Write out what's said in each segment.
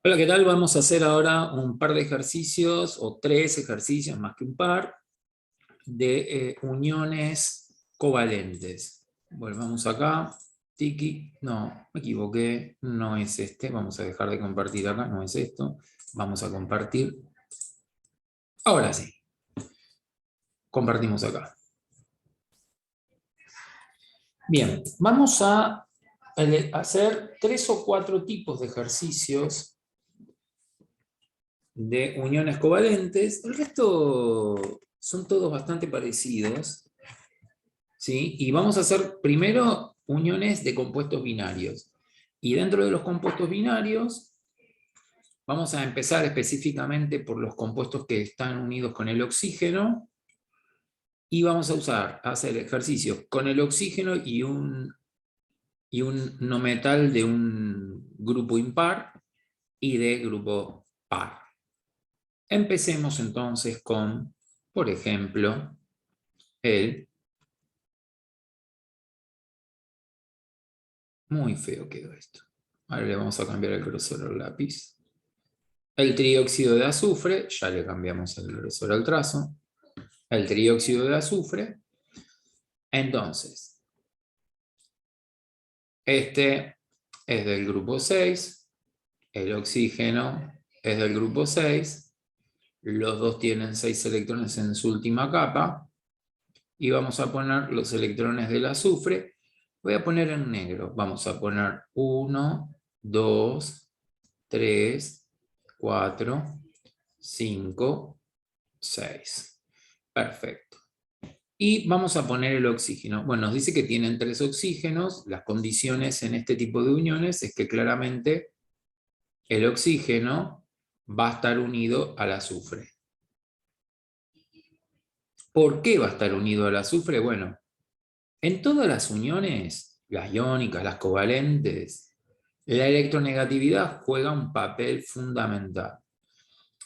Hola, ¿qué tal? Vamos a hacer ahora un par de ejercicios o tres ejercicios más que un par de uniones covalentes. Volvamos acá. Tiki, no, me equivoqué, no es este. Vamos a dejar de compartir acá, no es esto. Vamos a compartir. Ahora sí, compartimos acá. Bien, vamos a hacer 3 o 4 tipos de ejercicios de uniones covalentes. El resto son todos bastante parecidos, ¿sí? Y vamos a hacer primero uniones de compuestos binarios. Y dentro de los compuestos binarios, vamos a empezar específicamente por los compuestos que están unidos con el oxígeno. Y vamos a hacer ejercicios con el oxígeno y un no metal de un grupo impar y de grupo par. Empecemos entonces con, por ejemplo, muy feo quedó esto. Ahora le vamos a cambiar el grosor al lápiz. El trióxido de azufre, ya le cambiamos el grosor al trazo. El trióxido de azufre. Entonces, este es del grupo 6. El oxígeno es del grupo 6. Los dos tienen 6 electrones en su última capa. Y vamos a poner los electrones del azufre. Voy a poner en negro. Vamos a poner 1, 2, 3, 4, 5, 6. Perfecto. Y vamos a poner el oxígeno. Bueno, nos dice que tienen 3 oxígenos. Las condiciones en este tipo de uniones es que claramente el oxígeno va a estar unido al azufre. ¿Por qué va a estar unido al azufre? Bueno, en todas las uniones, las iónicas, las covalentes, la electronegatividad juega un papel fundamental.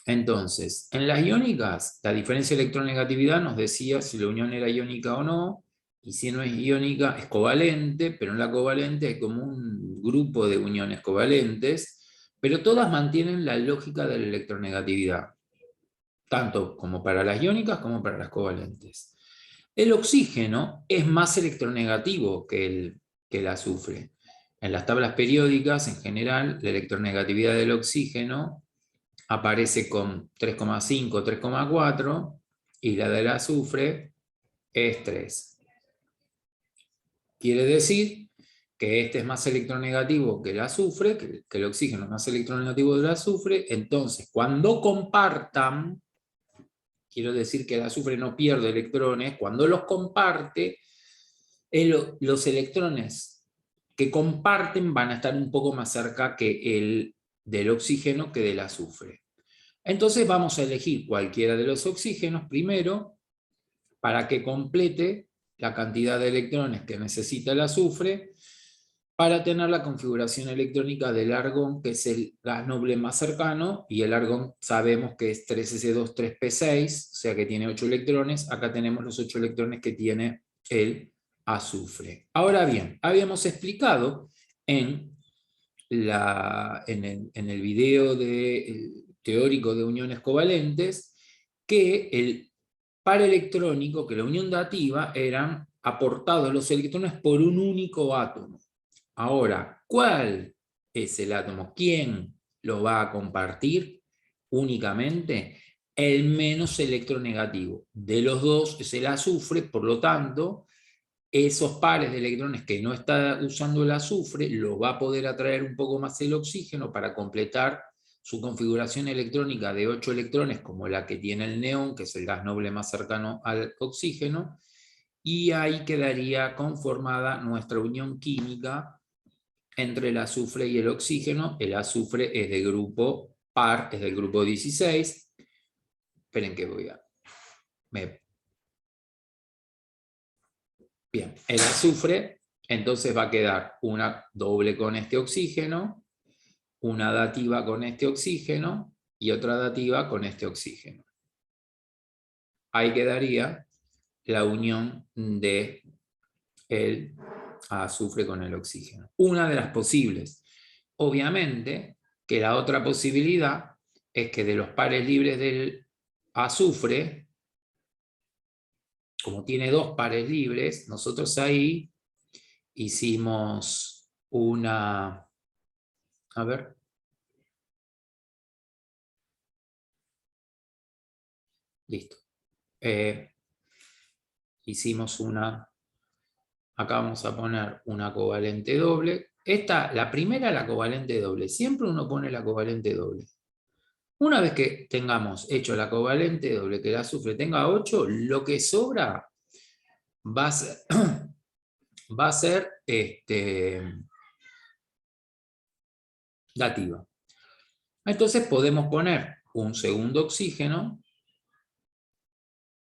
Entonces, en las iónicas, la diferencia de electronegatividad nos decía si la unión era iónica o no, y si no es iónica es covalente, pero en la covalente hay como un grupo de uniones covalentes, pero todas mantienen la lógica de la electronegatividad, tanto como para las iónicas como para las covalentes. El oxígeno es más electronegativo que el azufre. En las tablas periódicas, en general, la electronegatividad del oxígeno aparece con 3,5, 3,4 y la del azufre es 3. Quiere decir que este es más electronegativo que el azufre, que el oxígeno es más electronegativo del azufre. Entonces, cuando compartan, quiero decir que el azufre no pierde electrones, cuando los comparte, los electrones que comparten van a estar un poco más cerca que el del oxígeno que del azufre. Entonces vamos a elegir cualquiera de los oxígenos primero para que complete la cantidad de electrones que necesita el azufre para tener la configuración electrónica del argón, que es el gas noble más cercano, y el argón sabemos que es 3s2, 3p6, o sea que tiene 8 electrones. Acá tenemos los 8 electrones que tiene el azufre. Ahora bien, habíamos explicado en el video teórico de uniones covalentes que el par electrónico, que la unión dativa, eran aportados los electrones por un único átomo. Ahora, ¿cuál es el átomo? ¿Quién lo va a compartir únicamente? El menos electronegativo. De los dos es el azufre, por lo tanto, esos pares de electrones que no está usando el azufre los va a poder atraer un poco más el oxígeno para completar su configuración electrónica de 8 electrones, como la que tiene el neón, que es el gas noble más cercano al oxígeno, y ahí quedaría conformada nuestra unión química entre el azufre y el oxígeno. El azufre es de grupo par, es del grupo 16. Esperen que voy a... Bien, el azufre entonces va a quedar una doble con este oxígeno, una dativa con este oxígeno y otra dativa con este oxígeno. Ahí quedaría la unión de el azufre con el oxígeno. Una de las posibles. Obviamente que la otra posibilidad es que de los pares libres del azufre, como tiene dos pares libres, nosotros ahí hicimos una... A ver. Listo. Hicimos una... Acá vamos a poner una covalente doble. Esta, la primera, la covalente doble. Siempre uno pone la covalente doble. Una vez que tengamos hecho la covalente doble, que el azufre tenga 8, lo que sobra va a ser, dativa. Entonces podemos poner un segundo oxígeno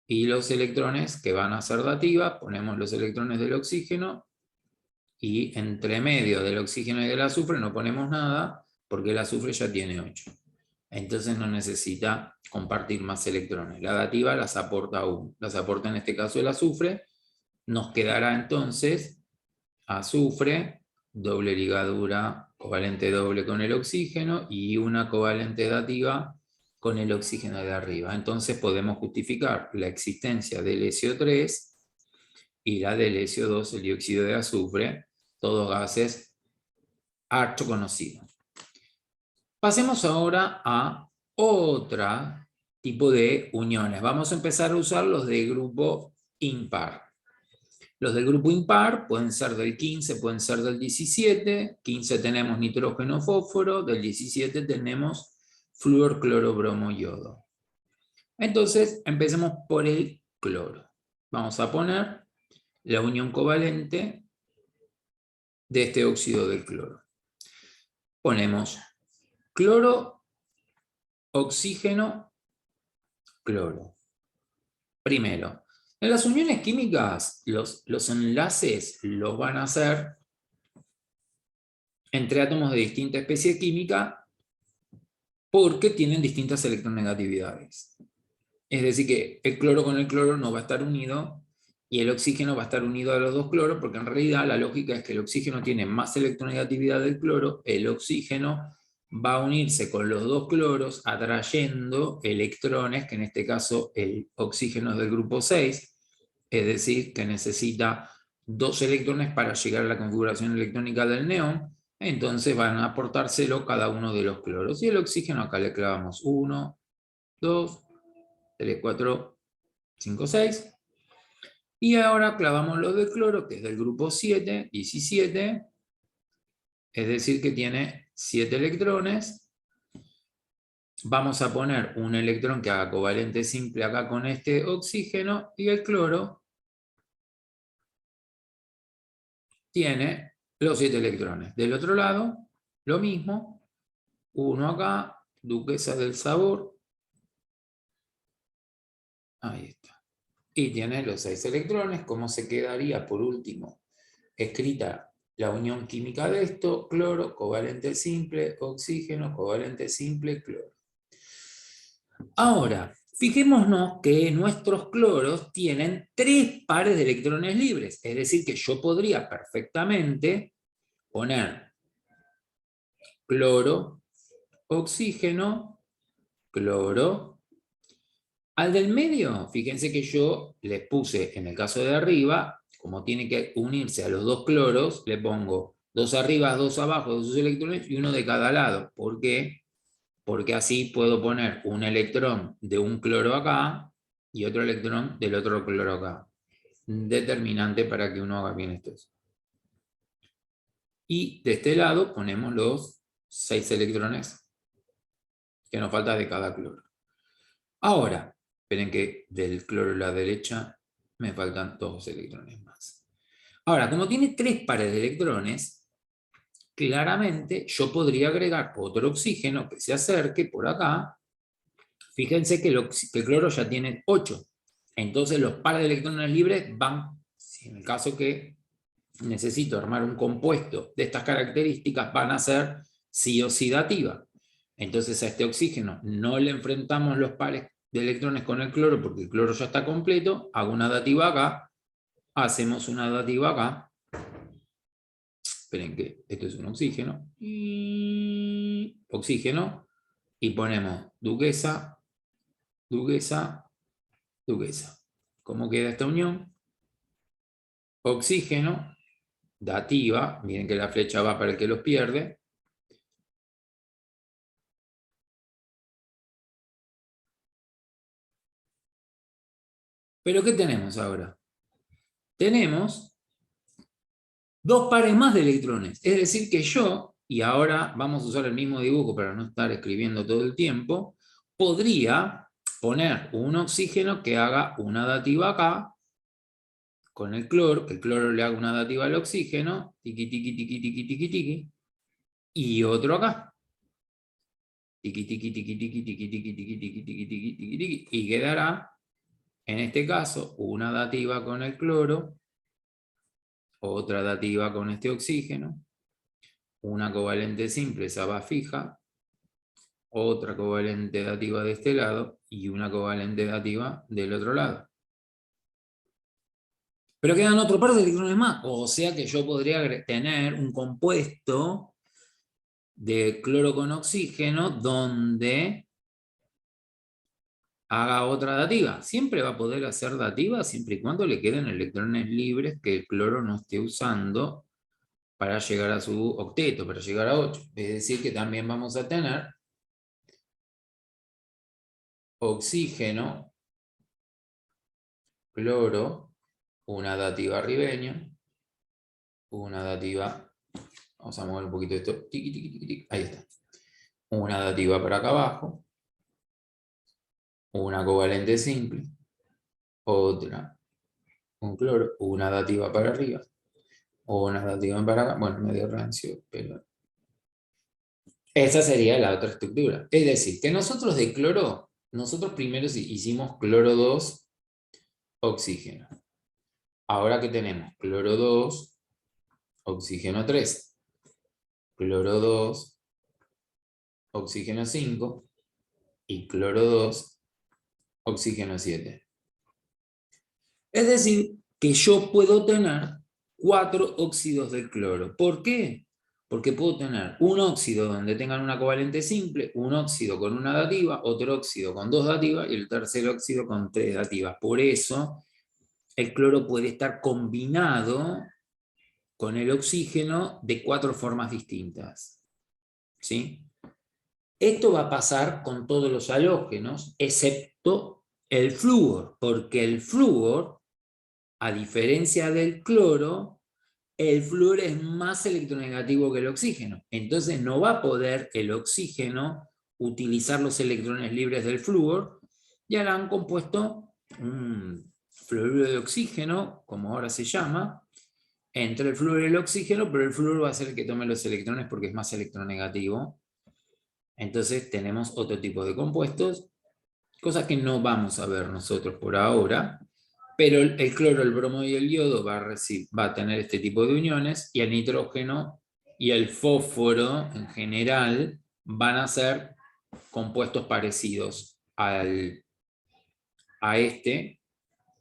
y los electrones que van a ser dativa, ponemos los electrones del oxígeno y entre medio del oxígeno y del azufre no ponemos nada porque el azufre ya tiene 8. Entonces no necesita compartir más electrones. La dativa las aporta 1. Las aporta en este caso el azufre. Nos quedará entonces azufre, doble ligadura, covalente doble con el oxígeno y una covalente dativa con el oxígeno de arriba. Entonces podemos justificar la existencia del SO3 y la del SO2, el dióxido de azufre, todos gases harto conocidos. Pasemos ahora a otro tipo de uniones. Vamos a empezar a usar los de grupo impar. Los del grupo impar pueden ser del 15, pueden ser del 17. 15 tenemos nitrógeno, fósforo. Del 17 tenemos flúor, cloro, bromo, yodo. Entonces, empecemos por el cloro. Vamos a poner la unión covalente de este óxido del cloro. Ponemos cloro, oxígeno, cloro. Primero, en las uniones químicas, los enlaces los van a hacer entre átomos de distinta especie química porque tienen distintas electronegatividades. Es decir, que el cloro con el cloro no va a estar unido y el oxígeno va a estar unido a los dos cloros, porque en realidad la lógica es que el oxígeno tiene más electronegatividad del cloro, el oxígeno va a unirse con los dos cloros atrayendo electrones, que en este caso el oxígeno es del grupo 6, es decir, que necesita 2 electrones para llegar a la configuración electrónica del neón. Entonces van a aportárselo cada uno de los cloros. Y el oxígeno acá le clavamos 1, 2, 3, 4, 5, 6. Y ahora clavamos los de cloro, que es del grupo 7, 17. Es decir, que tiene 7 electrones. Vamos a poner un electrón que haga covalente simple acá con este oxígeno. Y el cloro tiene los 7 electrones. Del otro lado, lo mismo. Uno acá, duquesa del sabor. Ahí está. Y tiene los 6 electrones. ¿Cómo se quedaría por último escrita la unión química de esto? Cloro, covalente simple, oxígeno, covalente simple, cloro. Ahora, fijémonos que nuestros cloros tienen 3 pares de electrones libres. Es decir, que yo podría perfectamente poner cloro, oxígeno, cloro. Al del medio, fíjense que yo les puse, en el caso de arriba, como tiene que unirse a los dos cloros, le pongo 2 arriba, 2 abajo, 2 electrones y uno de cada lado. ¿Por qué? Porque así puedo poner un electrón de un cloro acá y otro electrón del otro cloro acá. Determinante para que uno haga bien esto. Y de este lado ponemos los 6 electrones que nos falta de cada cloro. Ahora, esperen que del cloro a la derecha me faltan 2 electrones más. Ahora, como tiene 3 pares de electrones, claramente yo podría agregar otro oxígeno que se acerque por acá. Fíjense que el cloro ya tiene 8. Entonces los pares de electrones libres van, si en el caso que necesito armar un compuesto de estas características, van a ser sí o sí dativa. Entonces a este oxígeno no le enfrentamos los pares de electrones con el cloro porque el cloro ya está completo. Hago una dativa acá, hacemos una dativa acá. Esperen que esto es un oxígeno. Y oxígeno, y ponemos duquesa, duquesa, duquesa. ¿Cómo queda esta unión? Oxígeno, dativa, miren que la flecha va para el que los pierde. Pero ¿qué tenemos ahora? Tenemos dos pares más de electrones. Es decir que yo, y ahora vamos a usar el mismo dibujo para no estar escribiendo todo el tiempo, podría poner un oxígeno que haga una dativa acá, con el cloro, que el cloro le haga una dativa al oxígeno, tiqui, tiqui, tiqui, tiqui, tiqui, tiqui, y otro acá. Tiqui, tiqui, tiqui, tiqui, tiqui, tiqui, tiqui, tiqui, tiqui, tiqui, tiqui, tiqui, y quedará, en este caso, una dativa con el cloro, otra dativa con este oxígeno, una covalente simple, esa va fija, otra covalente dativa de este lado y una covalente dativa del otro lado. Pero quedan otro par de electrones más, o sea que yo podría tener un compuesto de cloro con oxígeno donde haga otra dativa. Siempre va a poder hacer dativa siempre y cuando le queden electrones libres que el cloro no esté usando para llegar a su octeto, para llegar a 8. Es decir que también vamos a tener oxígeno, cloro, una dativa ribeño, una dativa, vamos a mover un poquito esto, tiqui, tiqui, tiqui, tiqui, ahí está. Una dativa para acá abajo, una covalente simple, otra, un cloro, una dativa para arriba, una dativa para acá, bueno, medio rancio, pero esa sería la otra estructura. Es decir, que nosotros de cloro, nosotros primero hicimos cloro 2, oxígeno. Ahora que tenemos cloro 2, oxígeno 3, cloro 2, oxígeno 5 y cloro 2, oxígeno 7. Es decir, que yo puedo tener 4 óxidos del cloro. ¿Por qué? Porque puedo tener un óxido donde tengan una covalente simple, un óxido con una dativa, otro óxido con 2 dativas y el tercer óxido con 3 dativas. Por eso el cloro puede estar combinado con el oxígeno de 4 formas distintas. ¿Sí? Esto va a pasar con todos los halógenos, excepto el flúor, porque el flúor, a diferencia del cloro, el flúor es más electronegativo que el oxígeno. Entonces no va a poder el oxígeno utilizar los electrones libres del flúor y ahora han compuesto un fluoruro de oxígeno, como ahora se llama, entre el flúor y el oxígeno, pero el flúor va a ser el que tome los electrones porque es más electronegativo. Entonces tenemos otro tipo de compuestos, cosas que no vamos a ver nosotros por ahora, pero el cloro, el bromo y el yodo va a tener este tipo de uniones y el nitrógeno y el fósforo en general van a ser compuestos parecidos a este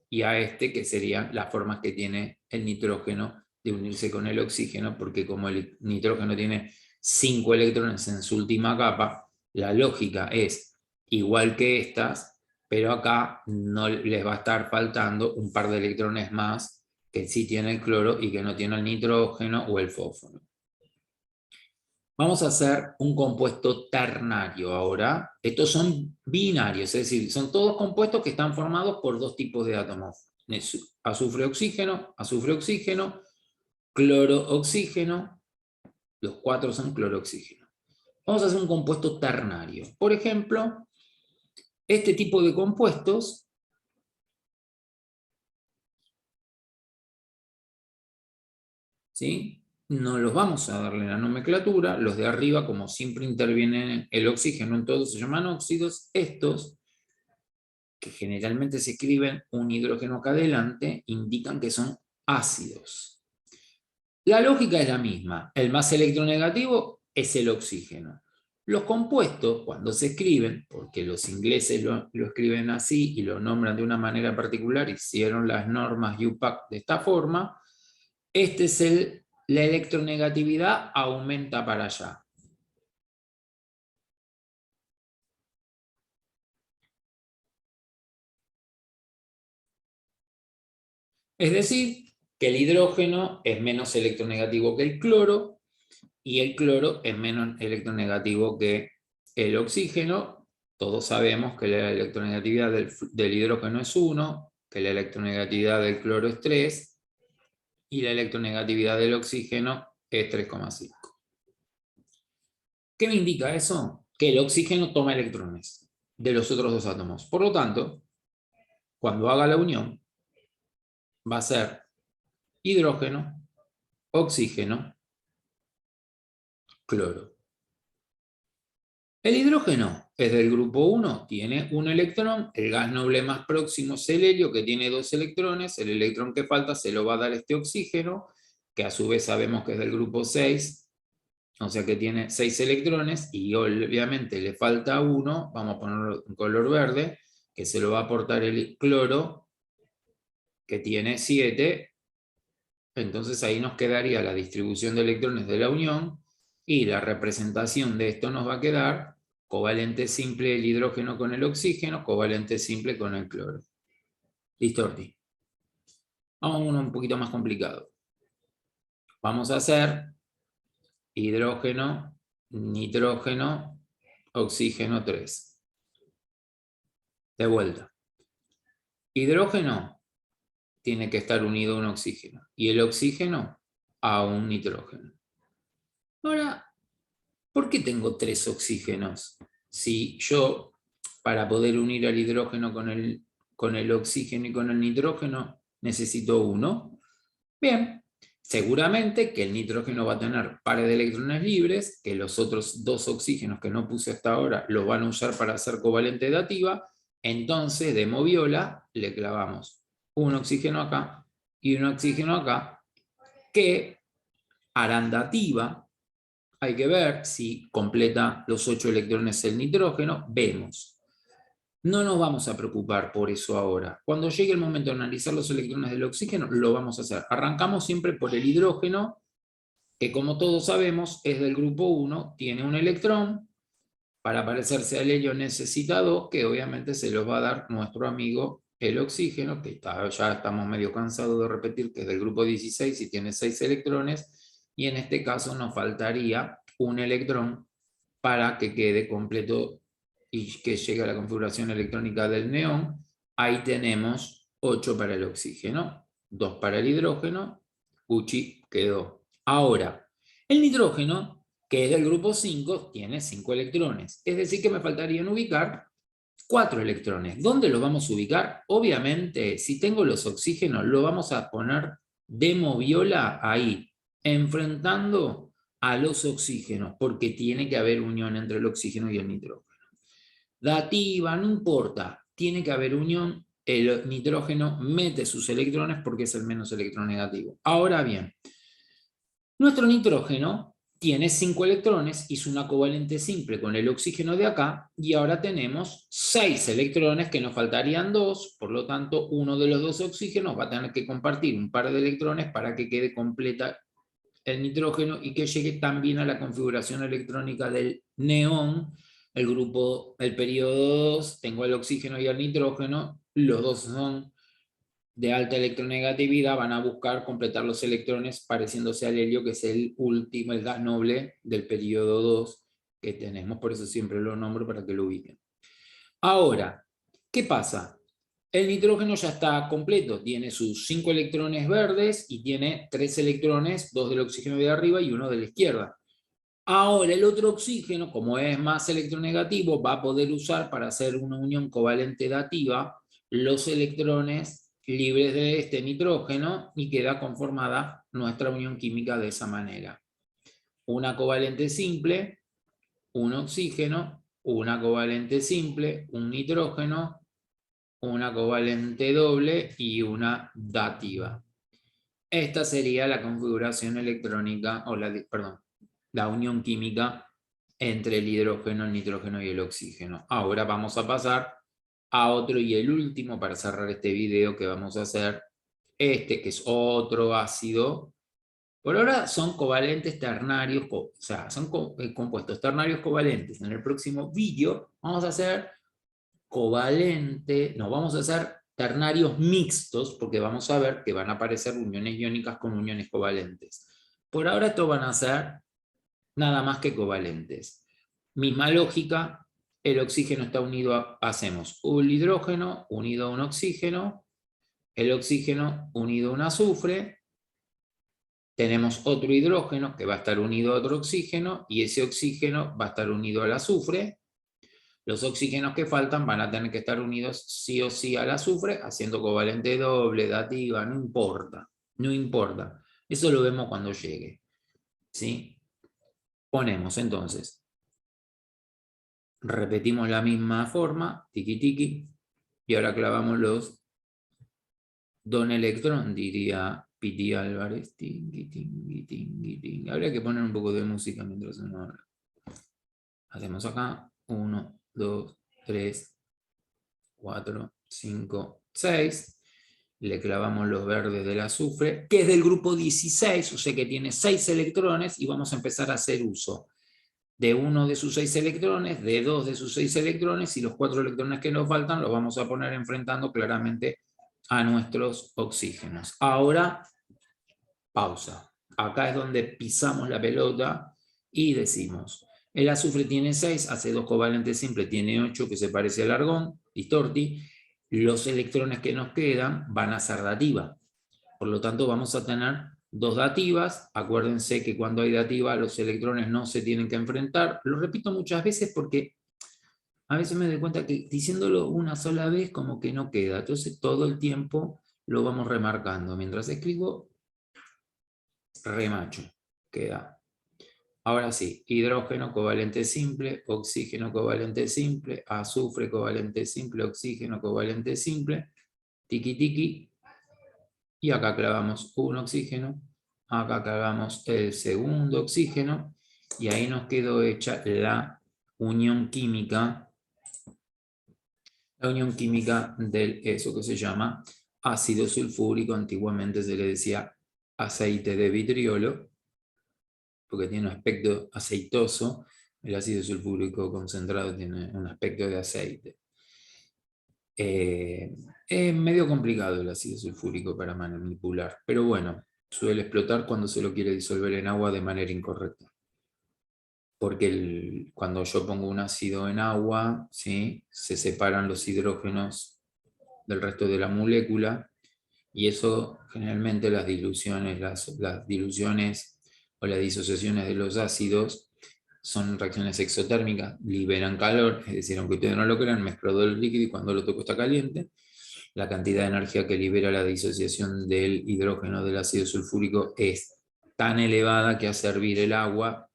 y a este, que serían las formas que tiene el nitrógeno de unirse con el oxígeno, porque como el nitrógeno tiene 5 electrones en su última capa, la lógica es igual que estas, pero acá no les va a estar faltando un par de electrones más que sí tiene el cloro y que no tiene el nitrógeno o el fósforo. Vamos a hacer un compuesto ternario ahora. Estos son binarios, es decir, son todos compuestos que están formados por dos tipos de átomos. Azufre-oxígeno, azufre-oxígeno, cloro-oxígeno. Los 4 son cloro-oxígeno. Vamos a hacer un compuesto ternario. Por ejemplo, este tipo de compuestos ¿sí? No los vamos a darle la nomenclatura. Los de arriba, como siempre interviene el oxígeno en todos, se llaman óxidos. Estos, que generalmente se escriben un hidrógeno acá adelante, indican que son ácidos. La lógica es la misma. El más electronegativo es el oxígeno. Los compuestos, cuando se escriben, porque los ingleses lo escriben así y lo nombran de una manera particular, hicieron las normas UPAC de esta forma, este es la electronegatividad aumenta para allá. Es decir, que el hidrógeno es menos electronegativo que el cloro y el cloro es menos electronegativo que el oxígeno. Todos sabemos que la electronegatividad del hidrógeno es 1, que la electronegatividad del cloro es 3 y la electronegatividad del oxígeno es 3,5. ¿Qué me indica eso? Que el oxígeno toma electrones de los otros dos átomos. Por lo tanto, cuando haga la unión, va a ser hidrógeno, oxígeno, cloro. El hidrógeno es del grupo 1, tiene un electrón, el gas noble más próximo es el helio, que tiene 2 electrones, el electrón que falta se lo va a dar este oxígeno, que a su vez sabemos que es del grupo 6, o sea que tiene 6 electrones, y obviamente le falta uno, vamos a ponerlo en color verde, que se lo va a aportar el cloro, que tiene 7, entonces ahí nos quedaría la distribución de electrones de la unión, y la representación de esto nos va a quedar covalente simple el hidrógeno con el oxígeno, covalente simple con el cloro. Listo, Orti. Vamos a uno un poquito más complicado. Vamos a hacer hidrógeno, nitrógeno, oxígeno 3. De vuelta. Hidrógeno tiene que estar unido a un oxígeno y el oxígeno a un nitrógeno. Ahora, ¿por qué tengo 3 oxígenos? Si yo, para poder unir al hidrógeno con el oxígeno y con el nitrógeno, necesito 1. Bien, seguramente que el nitrógeno va a tener pares de electrones libres, que los otros 2 oxígenos que no puse hasta ahora los van a usar para hacer covalente dativa. Entonces, de moviola le clavamos un oxígeno acá y un oxígeno acá, que harán dativa. Hay que ver si completa los 8 electrones el nitrógeno. Vemos. No nos vamos a preocupar por eso ahora. Cuando llegue el momento de analizar los electrones del oxígeno, lo vamos a hacer. Arrancamos siempre por el hidrógeno, que como todos sabemos es del grupo 1, tiene un electrón. Para parecerse al helio necesita 2, que obviamente se los va a dar nuestro amigo el oxígeno, que ya estamos medio cansados de repetir que es del grupo 16 y tiene 6 electrones, y en este caso nos faltaría un electrón para que quede completo y que llegue a la configuración electrónica del neón. Ahí tenemos 8 para el oxígeno, 2 para el hidrógeno, Uchi quedó. Ahora, el nitrógeno, que es del grupo 5, tiene 5 electrones. Es decir, que me faltarían ubicar 4 electrones. ¿Dónde los vamos a ubicar? Obviamente, si tengo los oxígenos, lo vamos a poner de moviola ahí, enfrentando a los oxígenos, porque tiene que haber unión entre el oxígeno y el nitrógeno. Dativa, no importa, tiene que haber unión, el nitrógeno mete sus electrones porque es el menos electronegativo. Ahora bien, nuestro nitrógeno tiene 5 electrones, hizo una covalente simple con el oxígeno de acá, y ahora tenemos 6 electrones, que nos faltarían 2, por lo tanto uno de los 2 oxígenos va a tener que compartir un par de electrones para que quede completa el nitrógeno y que llegue también a la configuración electrónica del neón. El grupo, el periodo 2, tengo el oxígeno y el nitrógeno, los dos son de alta electronegatividad, van a buscar completar los electrones pareciéndose al helio, que es el último, el gas noble del periodo 2 que tenemos, por eso siempre lo nombro para que lo ubiquen. Ahora, ¿qué pasa? El nitrógeno ya está completo, tiene sus 5 electrones verdes y tiene 3 electrones, 2 del oxígeno de arriba y 1 de la izquierda. Ahora el otro oxígeno, como es más electronegativo, va a poder usar para hacer una unión covalente dativa los electrones libres de este nitrógeno, y queda conformada nuestra unión química de esa manera. Una covalente simple, un oxígeno, una covalente simple, un nitrógeno, una covalente doble y una dativa. Esta sería la configuración electrónica, o la unión química entre el hidrógeno, el nitrógeno y el oxígeno. Ahora vamos a pasar a otro y el último para cerrar este video, que vamos a hacer que es otro ácido. Por ahora son covalentes ternarios, o sea, son compuestos ternarios covalentes. En el próximo video vamos a hacer vamos a hacer ternarios mixtos, porque vamos a ver que van a aparecer uniones iónicas con uniones covalentes. Por ahora estos van a ser nada más que covalentes. Misma lógica, el oxígeno está unido hacemos un hidrógeno unido a un oxígeno, el oxígeno unido a un azufre, tenemos otro hidrógeno que va a estar unido a otro oxígeno, y ese oxígeno va a estar unido al azufre. Los oxígenos que faltan van a tener que estar unidos sí o sí al azufre, haciendo covalente doble, dativa, no importa, no importa. Eso lo vemos cuando llegue, ¿sí? Ponemos entonces, repetimos la misma forma, tiki tiki, y ahora clavamos los don electrón, diría Piti Álvarez, tingui, tingui, tingui, tingui. Habría que poner un poco de música mientras uno habla. Hacemos acá, 1, 2, 3, 4, 5, 6. Le clavamos los verdes del azufre, que es del grupo 16, o sea que tiene 6 electrones, y vamos a empezar a hacer uso de uno de sus 6 electrones, de 2 de sus 6 electrones, y los 4 electrones que nos faltan los vamos a poner enfrentando claramente a nuestros oxígenos. Ahora, pausa. Acá es donde pisamos la pelota y decimos, el azufre tiene 6, hace 2 covalentes simples, tiene 8, que se parece al argón, distorti. Los electrones que nos quedan van a ser dativa. Por lo tanto, vamos a tener 2 dativas. Acuérdense que cuando hay dativa, los electrones no se tienen que enfrentar. Lo repito muchas veces porque a veces me doy cuenta que diciéndolo una sola vez como que no queda. Entonces todo el tiempo lo vamos remarcando. Mientras escribo, remacho. Queda. Ahora sí, hidrógeno covalente simple, oxígeno covalente simple, azufre covalente simple, oxígeno covalente simple, tiki tiki, y acá clavamos un oxígeno, acá clavamos el segundo oxígeno, y ahí nos quedó hecha la unión química de eso que se llama ácido sulfúrico. Antiguamente se le decía aceite de vitriolo, porque tiene un aspecto aceitoso. El ácido sulfúrico concentrado tiene un aspecto de aceite. Es medio complicado el ácido sulfúrico para manipular, pero bueno, suele explotar cuando se lo quiere disolver en agua de manera incorrecta. Porque cuando yo pongo un ácido en agua, ¿sí?, se separan los hidrógenos del resto de la molécula, y eso generalmente las diluciones o las disociaciones de los ácidos son reacciones exotérmicas, liberan calor, es decir, aunque ustedes no lo crean, me explotó el líquido y cuando lo toco está caliente. La cantidad de energía que libera la disociación del hidrógeno del ácido sulfúrico es tan elevada que hace hervir el agua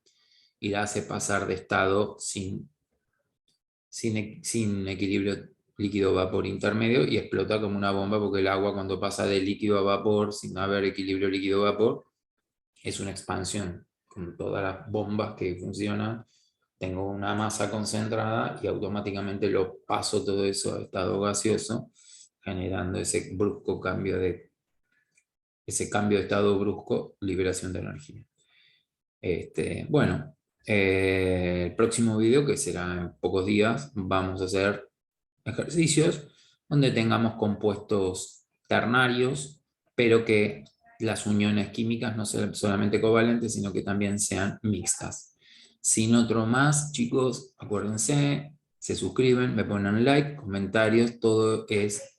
y la hace pasar de estado sin equilibrio líquido-vapor intermedio, y explota como una bomba, porque el agua, cuando pasa de líquido a vapor sin haber equilibrio líquido-vapor, es una expansión. Con todas las bombas que funcionan, tengo una masa concentrada y automáticamente lo paso todo eso a estado gaseoso, generando ese cambio de estado brusco, liberación de energía. Bueno, el próximo video, que será en pocos días, vamos a hacer ejercicios donde tengamos compuestos ternarios, pero que las uniones químicas no sean solamente covalentes, sino que también sean mixtas. Sin otro más, chicos, acuérdense, se suscriben, me ponen like, comentarios, todo es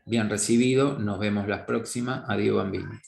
bien recibido. Nos vemos la próxima. Adiós, bambini.